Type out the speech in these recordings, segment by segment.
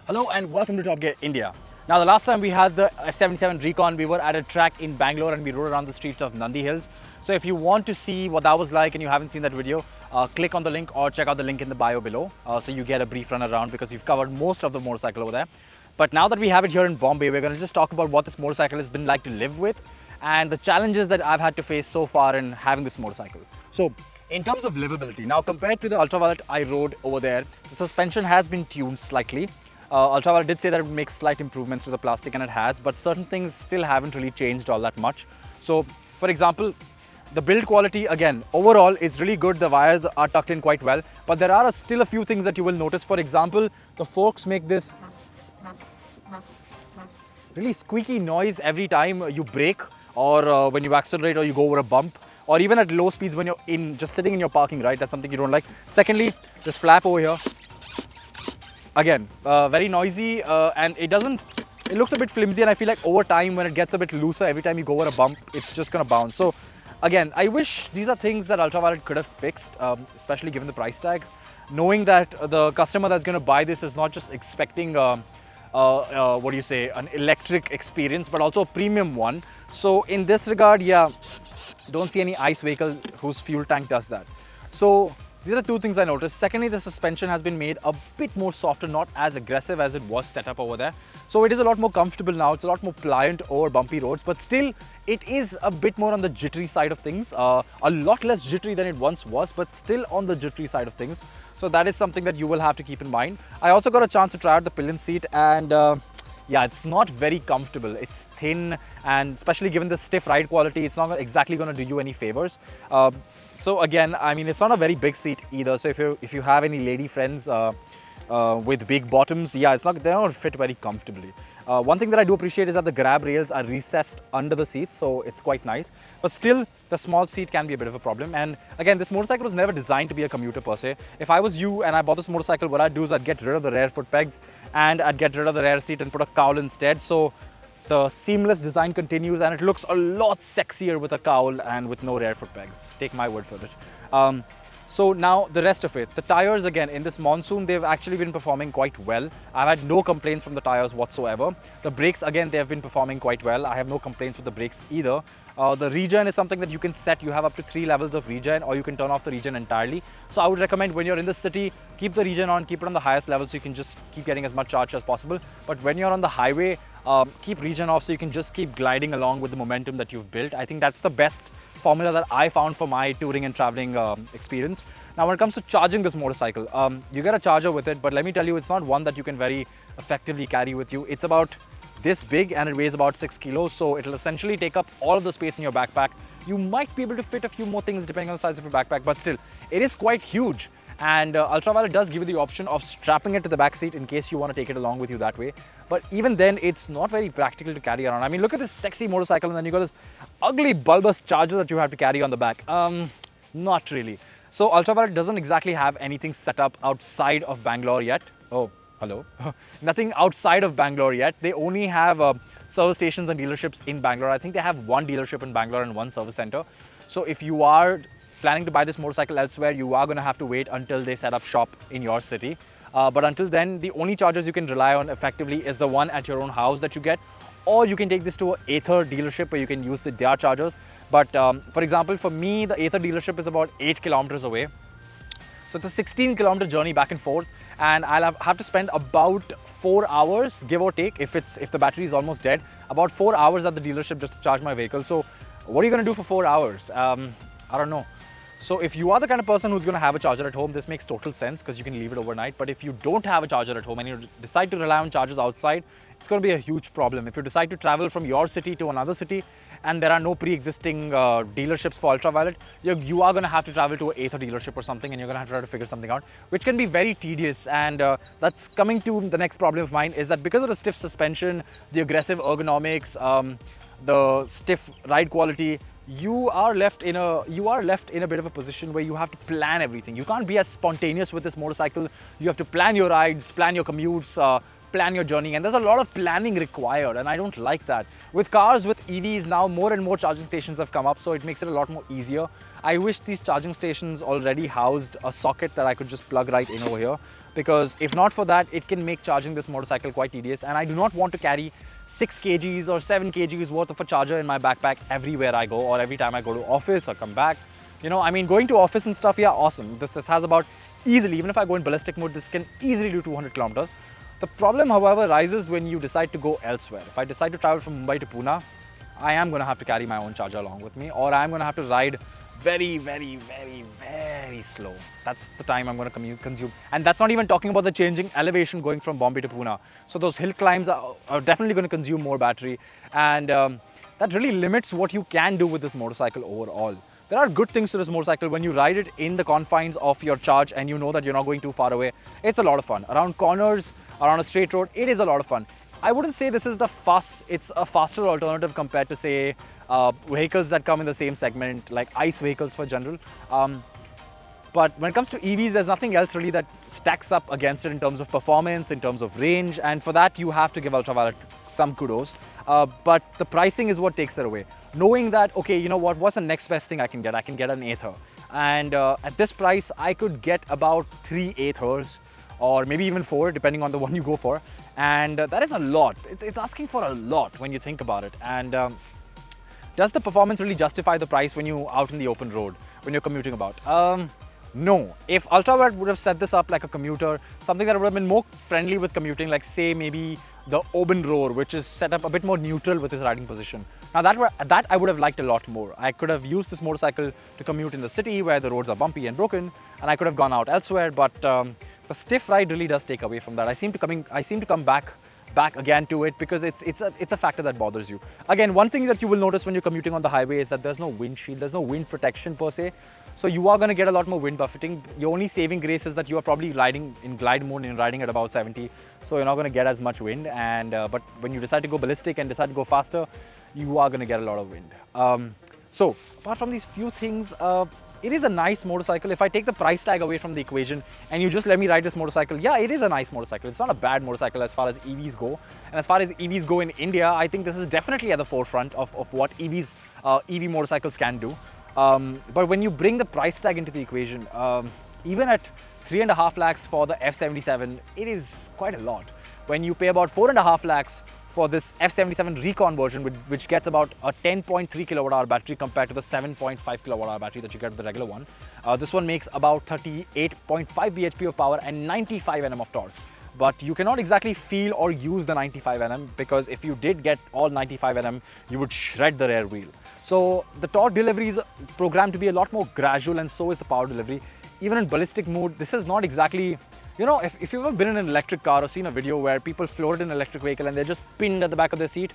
Hello and welcome to TopGear India. Now the last time we had the F77 Recon, we were at a track in Bangalore and we rode around the streets of Nandi Hills. So if you want to see what that was like and you haven't seen that video, click on the link or check out the link in the bio below. So you get a brief run around because we've covered most of the motorcycle over there. But now that we have it here in Bombay, we're going to just talk about what this motorcycle has been like to live with and the challenges that I've had to face so far in having this motorcycle. So in terms of livability, now compared to the Ultraviolette I rode over there, the suspension has been tuned slightly. Ultraviolette did say that it makes slight improvements to the plastic, and it has, but certain things still haven't really changed all that much. So, for example, the build quality, again, overall is really good. The wires are tucked in quite well, but there are still a few things that you will notice. For example, the forks make this really squeaky noise every time you brake or when you accelerate or you go over a bump, or even at low speeds when you're just sitting in your parking, right? That's something you don't like. Secondly, this flap over here, again, very noisy and it looks a bit flimsy, and I feel like over time when it gets a bit looser, every time you go over a bump, it's just gonna bounce. So again, I wish these are things that Ultraviolette could have fixed, especially given the price tag. Knowing that the customer that's gonna buy this is not just expecting an electric experience, but also a premium one. So in this regard, yeah, don't see any ICE vehicle whose fuel tank does that. So these are two things I noticed. Secondly, the suspension has been made a bit more softer, not as aggressive as it was set up over there. So it is a lot more comfortable now. It's a lot more pliant over bumpy roads, but still it is a bit more on the jittery side of things. A lot less jittery than it once was, but still on the jittery side of things. So that is something that you will have to keep in mind. I also got a chance to try out the pillion seat, and yeah, it's not very comfortable. It's thin, and especially given the stiff ride quality, it's not exactly going to do you any favors. So again, I mean, it's not a very big seat either. So if you have any lady friends with big bottoms, yeah, they're not going to fit very comfortably. One thing that I do appreciate is that the grab rails are recessed under the seats, so it's quite nice. But still, the small seat can be a bit of a problem. And again, this motorcycle was never designed to be a commuter per se. If I was you and I bought this motorcycle, what I'd do is I'd get rid of the rear foot pegs and I'd get rid of the rear seat and put a cowl instead. So the seamless design continues, and it looks a lot sexier with a cowl and with no rear foot pegs. Take my word for it. So now the rest of it, the tires, again, in this monsoon, they've actually been performing quite well. I've had no complaints from the tires whatsoever. The brakes, again, they have been performing quite well. I have no complaints with the brakes either. The regen is something that you can set. You have up to 3 levels of regen, or you can turn off the regen entirely. So I would recommend when you're in the city, keep the regen on, keep it on the highest level so you can just keep getting as much charge as possible. But when you're on the highway, keep regen off so you can just keep gliding along with the momentum that you've built. I think that's the best formula that I found for my touring and traveling experience. Now, when it comes to charging this motorcycle, you get a charger with it, but let me tell you, it's not one that you can very effectively carry with you. It's about this big and it weighs about 6 kilos, so it'll essentially take up all of the space in your backpack. You might be able to fit a few more things depending on the size of your backpack, but still, it is quite huge. And Ultraviolette does give you the option of strapping it to the back seat in case you want to take it along with you that way. But even then, it's not very practical to carry around. I mean, look at this sexy motorcycle, and then you got this ugly bulbous charger that you have to carry on the back. Not really. So Ultraviolette doesn't exactly have anything set up outside of Bangalore yet. Oh, hello. Nothing outside of Bangalore yet. They only have service stations and dealerships in Bangalore. I think they have one dealership in Bangalore and one service center. So if you are planning to buy this motorcycle elsewhere, you are going to have to wait until they set up shop in your city. But until then, the only chargers you can rely on effectively is the one at your own house that you get, or you can take this to an Ather dealership where you can use their chargers. But for example, for me, the Ather dealership is about 8 kilometers away. So it's a 16-kilometer journey back and forth, and I'll have to spend about 4 hours, give or take, if the battery is almost dead, about 4 hours at the dealership just to charge my vehicle. So what are you going to do for 4 hours? I don't know. So if you are the kind of person who's going to have a charger at home, this makes total sense because you can leave it overnight. But if you don't have a charger at home and you decide to rely on chargers outside, it's going to be a huge problem. If you decide to travel from your city to another city and there are no pre-existing dealerships for Ultraviolette, you are going to have to travel to an Ather dealership or something, and you're going to have to try to figure something out, which can be very tedious. And that's coming to the next problem of mine, is that because of the stiff suspension, the aggressive ergonomics, the stiff ride quality, you are left in a bit of a position where you have to plan everything. You can't be as spontaneous with this motorcycle. You have to plan your rides, plan your commutes, plan your journey, and there's a lot of planning required, and I don't like that. With cars, with EVs, now more and more charging stations have come up, so it makes it a lot more easier. I wish these charging stations already housed a socket that I could just plug right in over here, because if not for that, it can make charging this motorcycle quite tedious, and I do not want to carry 6 kgs or 7 kgs worth of a charger in my backpack everywhere I go, or every time I go to office or come back. You know, I mean, going to office and stuff, yeah, awesome. This has about easily, even if I go in ballistic mode, this can easily do 200 kilometers. The problem, however, rises when you decide to go elsewhere. If I decide to travel from Mumbai to Pune, I am going to have to carry my own charger along with me, or I'm going to have to ride very, very, very, very slow. That's the time I'm going to consume. And that's not even talking about the changing elevation going from Bombay to Pune. So those hill climbs are definitely going to consume more battery. And that really limits what you can do with this motorcycle overall. There are good things to this motorcycle. When you ride it in the confines of your charge and you know that you're not going too far away, it's a lot of fun. Around corners, around a straight road, it is a lot of fun. I wouldn't say this is it's a faster alternative compared to, say, vehicles that come in the same segment, like ICE vehicles for general. But when it comes to EVs, there's nothing else really that stacks up against it in terms of performance, in terms of range, and for that you have to give Ultraviolette some kudos. But the pricing is what takes it away. Knowing that, okay, you know what's the next best thing I can get? I can get an Aether. And at this price, I could get about 3 Aethers, or maybe even 4, depending on the one you go for. And that is a lot. It's asking for a lot when you think about it. And does the performance really justify the price when you're out in the open road, when you're commuting about? No. If Ultraviolette would have set this up like a commuter, something that would have been more friendly with commuting, like say maybe the Oben Roar, which is set up a bit more neutral with its riding position. Now that I would have liked a lot more. I could have used this motorcycle to commute in the city where the roads are bumpy and broken, and I could have gone out elsewhere, but the stiff ride really does take away from that. I seem to come back again to it because it's a factor that bothers you. Again, one thing that you will notice when you're commuting on the highway is that there's no windshield, there's no wind protection per se. So you are going to get a lot more wind buffeting. Your only saving grace is that you are probably riding in glide mode and riding at about 70. So you're not going to get as much wind. And but when you decide to go ballistic and decide to go faster, you are going to get a lot of wind. So apart from these few things, it is a nice motorcycle. If I take the price tag away from the equation and you just let me ride this motorcycle, yeah, it is a nice motorcycle. It's not a bad motorcycle as far as EVs go. And as far as EVs go in India, I think this is definitely at the forefront of what EV motorcycles can do. But when you bring the price tag into the equation, even at 3.5 lakhs for the F77, it is quite a lot. When you pay about 4.5 lakhs for this F77 Recon version, which gets about a 10.3 kilowatt hour battery compared to the 7.5 kilowatt hour battery that you get with the regular one. This one makes about 38.5 bhp of power and 95 Nm of torque. But you cannot exactly feel or use the 95 Nm, because if you did get all 95 Nm, you would shred the rear wheel. So the torque delivery is programmed to be a lot more gradual, and so is the power delivery. Even in ballistic mode, this is not exactly, you know, if you've ever been in an electric car or seen a video where people floated in an electric vehicle and they're just pinned at the back of their seat,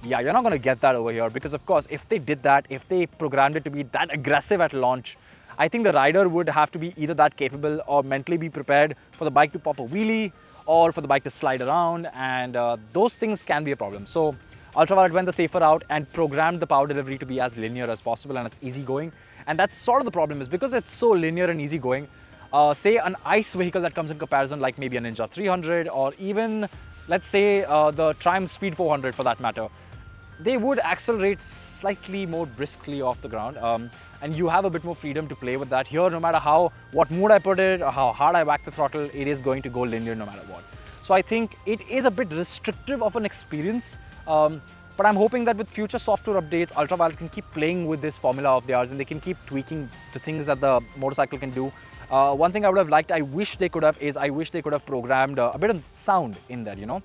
yeah, you're not going to get that over here, because of course, if they did that, if they programmed it to be that aggressive at launch, I think the rider would have to be either that capable or mentally be prepared for the bike to pop a wheelie or for the bike to slide around, and those things can be a problem. So Ultraviolette went the safer route and programmed the power delivery to be as linear as possible and as easygoing. And that's sort of the problem, is because it's so linear and easygoing. Say an ICE vehicle that comes in comparison, like maybe a Ninja 300, or even let's say the Triumph Speed 400 for that matter, they would accelerate slightly more briskly off the ground, and you have a bit more freedom to play with that. Here, no matter what mood I put it or how hard I whack the throttle, it is going to go linear no matter what. So I think it is a bit restrictive of an experience, but I'm hoping that with future software updates, Ultraviolette can keep playing with this formula of theirs, and they can keep tweaking the things that the motorcycle can do. One thing I would have liked, I wish they could have programmed a bit of sound in there, you know.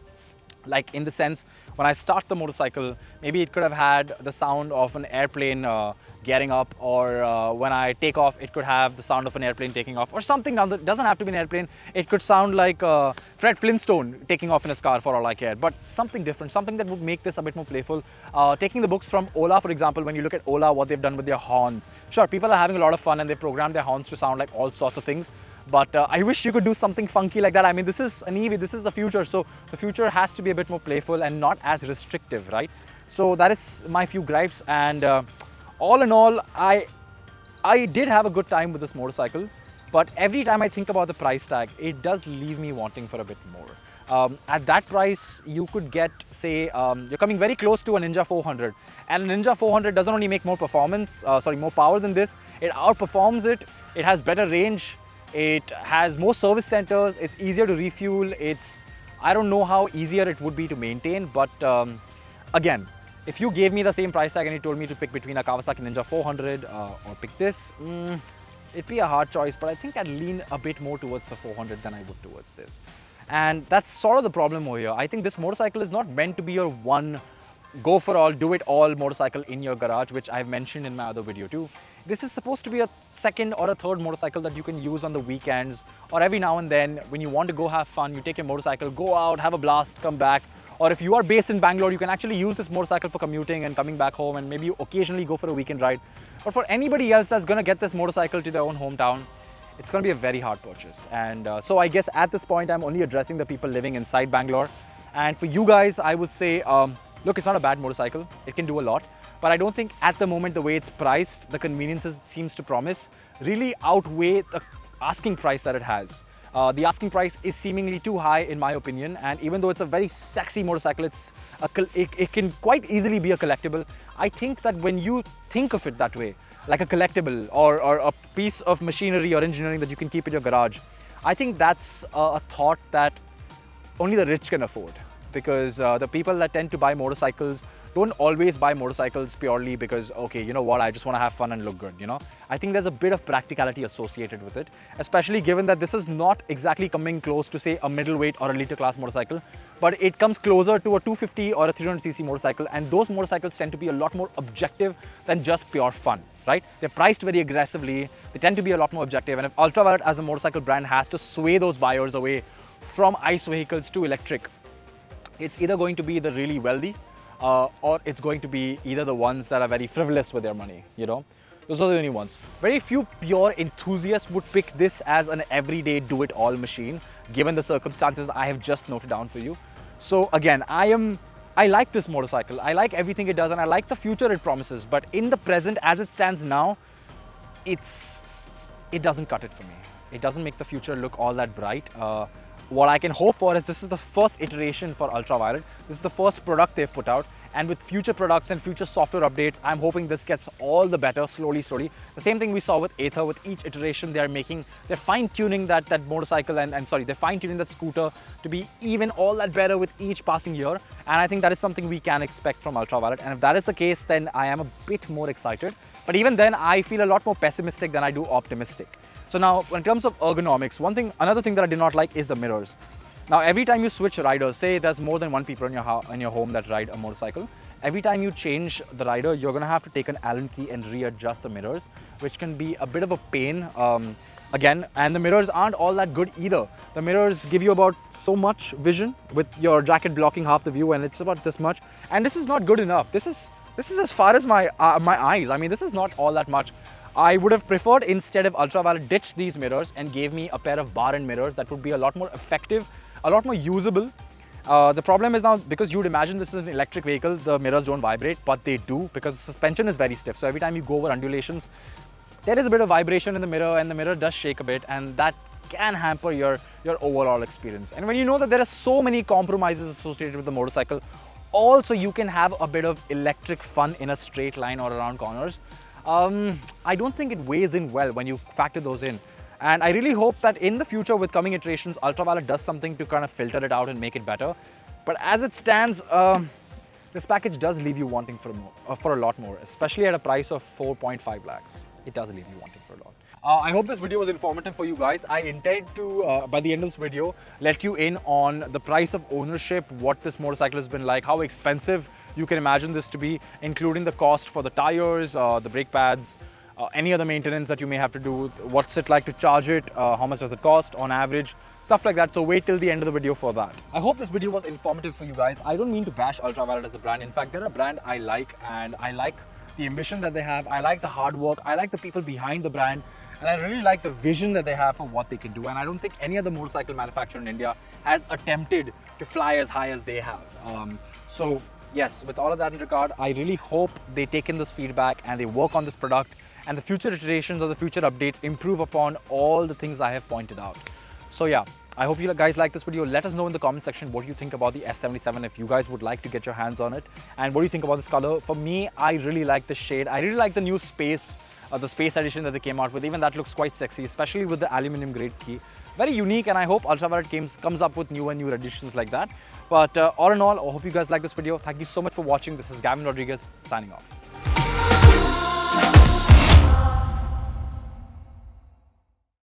Like in the sense, when I start the motorcycle, maybe it could have had the sound of an airplane gearing up, or when I take off, it could have the sound of an airplane taking off, or something. Now, that doesn't have to be an airplane. It could sound like Fred Flintstone taking off in his car, for all I care, but something different, something that would make this a bit more playful. Taking the books from Ola, for example, when you look at Ola, what they've done with their horns. Sure, people are having a lot of fun and they programmed their horns to sound like all sorts of things. But I wish you could do something funky like that. I mean, this is an EV, this is the future. So the future has to be a bit more playful and not as restrictive, right? So that is my few gripes. And all in all, I did have a good time with this motorcycle. But every time I think about the price tag, it does leave me wanting for a bit more. At that price, you could get, say, you're coming very close to a Ninja 400. And a Ninja 400 doesn't only make more performance, more power than this, it outperforms it, it has better range, it has more service centers, it's easier to refuel, I don't know how easier it would be to maintain, but again, if you gave me the same price tag and you told me to pick between a Kawasaki Ninja 400 or pick this, it'd be a hard choice, but I think I'd lean a bit more towards the 400 than I would towards this. And that's sort of the problem over here. I think this motorcycle is not meant to be your one go for all, do it all motorcycle in your garage, which I've mentioned in my other video too. This is supposed to be a second or a third motorcycle that you can use on the weekends or every now and then when you want to go have fun, you take your motorcycle, go out, have a blast, come back. Or if you are based in Bangalore, you can actually use this motorcycle for commuting and coming back home and maybe occasionally go for a weekend ride. But for anybody else that's going to get this motorcycle to their own hometown, it's going to be a very hard purchase. And so I guess at this point, I'm only addressing the people living inside Bangalore. And for you guys, I would say, look, it's not a bad motorcycle. It can do a lot. But I don't think at the moment, the way it's priced, the conveniences it seems to promise really outweigh the asking price that it has. The asking price is seemingly too high in my opinion, and even though it's a very sexy motorcycle, it can quite easily be a collectible. I think that when you think of it that way, like a collectible or a piece of machinery or engineering that you can keep in your garage, I think that's a thought that only the rich can afford, because the people that tend to buy motorcycles don't always buy motorcycles purely because, okay, you know what, I just want to have fun and look good, you know. I think there's a bit of practicality associated with it, especially given that this is not exactly coming close to, say, a middleweight or a liter class motorcycle, but it comes closer to a 250 or a 300cc motorcycle, and those motorcycles tend to be a lot more objective than just pure fun, right? They're priced very aggressively, they tend to be a lot more objective, and if Ultraviolette as a motorcycle brand has to sway those buyers away from ICE vehicles to electric, it's either going to be the really wealthy, or it's going to be either the ones that are very frivolous with their money, you know. Those are the only ones. Very few pure enthusiasts would pick this as an everyday do-it-all machine, given the circumstances I have just noted down for you. So again, I like this motorcycle. I like everything it does, and I like the future it promises. But in the present, as it stands now, it doesn't cut it for me. It doesn't make the future look all that bright. What I can hope for is this is the first iteration for Ultraviolette. This is the first product they've put out. And with future products and future software updates, I'm hoping this gets all the better slowly. The same thing we saw with Aether. With each iteration, they're fine-tuning that motorcycle they're fine-tuning that scooter to be even all that better with each passing year. And I think that is something we can expect from Ultraviolette. And if that is the case, then I am a bit more excited. But even then, I feel a lot more pessimistic than I do optimistic. So now, in terms of ergonomics, another thing that I did not like is the mirrors. Now, every time you switch riders, say there's more than one people in your home that ride a motorcycle, every time you change the rider, you're going to have to take an Allen key and readjust the mirrors, which can be a bit of a pain. Again, and the mirrors aren't all that good either. The mirrors give you about so much vision with your jacket blocking half the view, and it's about this much. And this is not good enough. This is as far as my eyes. I mean, this is not all that much. I would have preferred, instead of Ultraviolette ditched these mirrors and gave me a pair of bar end mirrors that would be a lot more effective, a lot more usable. The problem is now, because you'd imagine this is an electric vehicle, the mirrors don't vibrate, but they do because the suspension is very stiff. So every time you go over undulations, there is a bit of vibration in the mirror, and the mirror does shake a bit, and that can hamper your overall experience. And when you know that there are so many compromises associated with the motorcycle, also you can have a bit of electric fun in a straight line or around corners. I don't think it weighs in well when you factor those in. And I really hope that in the future with coming iterations, Ultraviolette does something to kind of filter it out and make it better. But as it stands, this package does leave you wanting for a lot more, especially at a price of 4.5 lakhs. It does leave you wanting for a lot. I hope this video was informative for you guys. I intend to, by the end of this video, let you in on the price of ownership, what this motorcycle has been like, how expensive you can imagine this to be, including the cost for the tires, the brake pads, any other maintenance that you may have to do, what's it like to charge it, how much does it cost on average, stuff like that. So wait till the end of the video for that. I hope this video was informative for you guys. I don't mean to bash Ultraviolette as a brand. In fact, they're a brand I like, and I like the ambition that they have. I like the hard work. I like the people behind the brand. And I really like the vision that they have for what they can do. And I don't think any other motorcycle manufacturer in India has attempted to fly as high as they have. So yes, with all of that in regard, I really hope they take in this feedback and they work on this product, and the future iterations or the future updates improve upon all the things I have pointed out. So yeah, I hope you guys like this video. Let us know in the comment section what you think about the F77, if you guys would like to get your hands on it, and what do you think about this color. For me, I really like the shade. I really like the new space, the space edition that they came out with. Even that looks quite sexy, especially with the aluminum grade key. Very unique, and I hope Ultraviolette Games comes up with newer editions like that. But all in all, I hope you guys like this video. Thank you so much for watching. This is Gavin Rodriguez signing off.